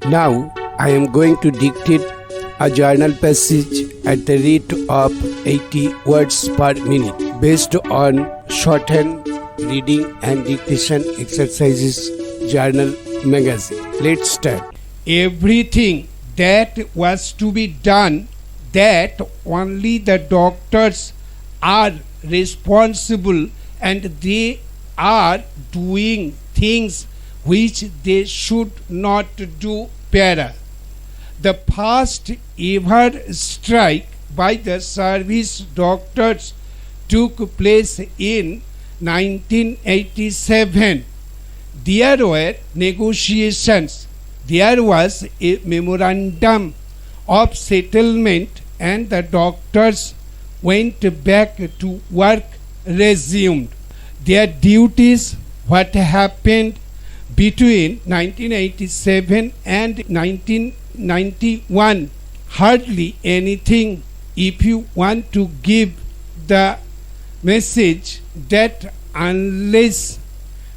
Now I am going to dictate a journal passage at the rate of 80 words per minute based on shorthand reading and dictation exercises journal magazine. Let's start. Everything that was to be done, that only the doctors are responsible, and they are doing things which they should not do. Para. The first ever strike by the service doctors took place in 1987. There were negotiations. There was a memorandum of settlement, and the doctors went back to work, resumed their duties. What happened between 1987 and 1991? Hardly anything. If you want to give the message that unless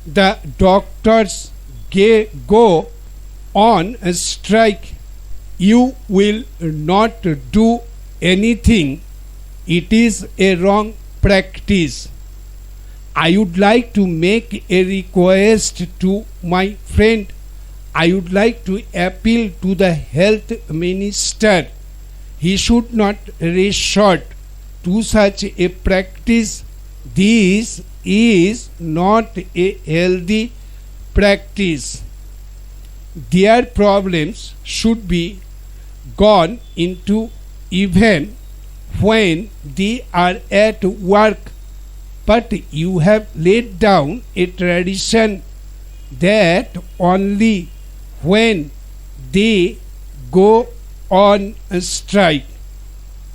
the doctors go on a strike, you will not do anything, it is a wrong practice. I would like to make a request to my friend. I would like to appeal to the health minister. He should not resort to such a practice. This is not a healthy practice. Their problems should be gone into even when they are at work. But you have laid down a tradition that only when they go on a strike,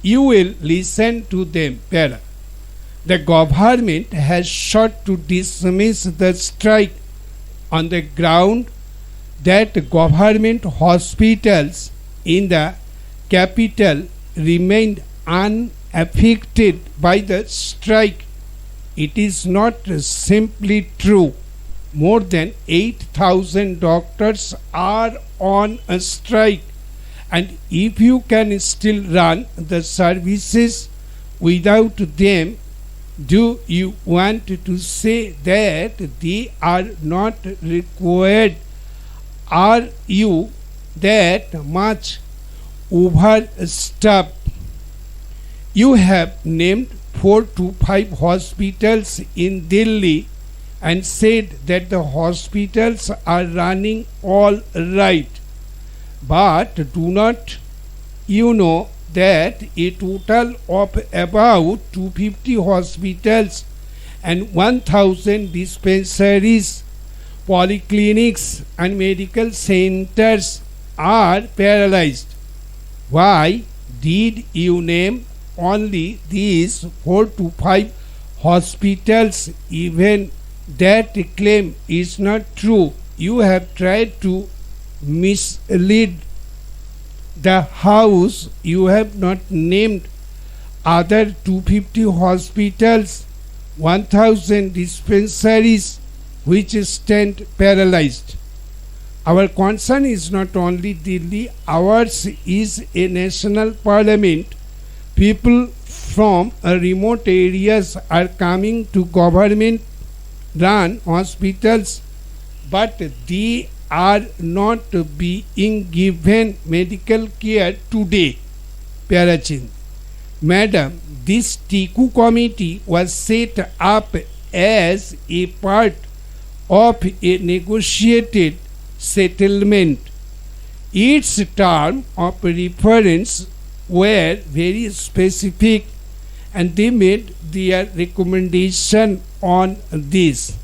you will listen to them. Para. The government has sought to dismiss the strike on the ground that government hospitals in the capital remained unaffected by the strike. It is not simply true. More than 8,000 doctors are on a strike, and if you can still run the services without them, do you want to say that they are not required? Are you that much overstuffed? You have named 4 to 5 hospitals in Delhi and said that the hospitals are running all right. But do not you know that a total of about 250 hospitals and 1,000 dispensaries, polyclinics and medical centers are paralyzed? Why did you name only these 4 to 5 hospitals? Even that claim is not true. You have tried to mislead the House. You have not named other 250 hospitals, 1,000 dispensaries which stand paralyzed. Our concern is not only Delhi, ours is a national parliament. People from remote areas are coming to government run hospitals, but they are not being given medical care today. Parachand. Madam, this Tiku committee was set up as a part of a negotiated settlement. Its terms of reference were very specific, and they made their recommendation on this.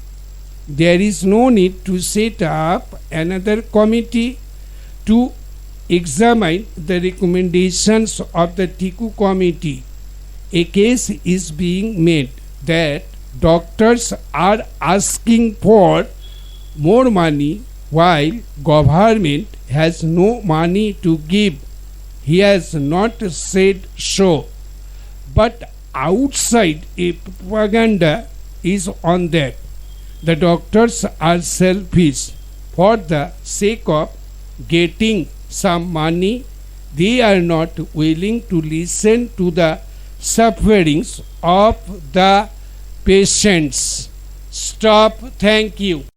There is no need to set up another committee to examine the recommendations of the Tiku committee. A case is being made that doctors are asking for more money while government has no money to give. He has not said so, but outside a propaganda is on that. The doctors are selfish for the sake of getting some money. They are not willing to listen to the sufferings of the patients. Stop. Thank you.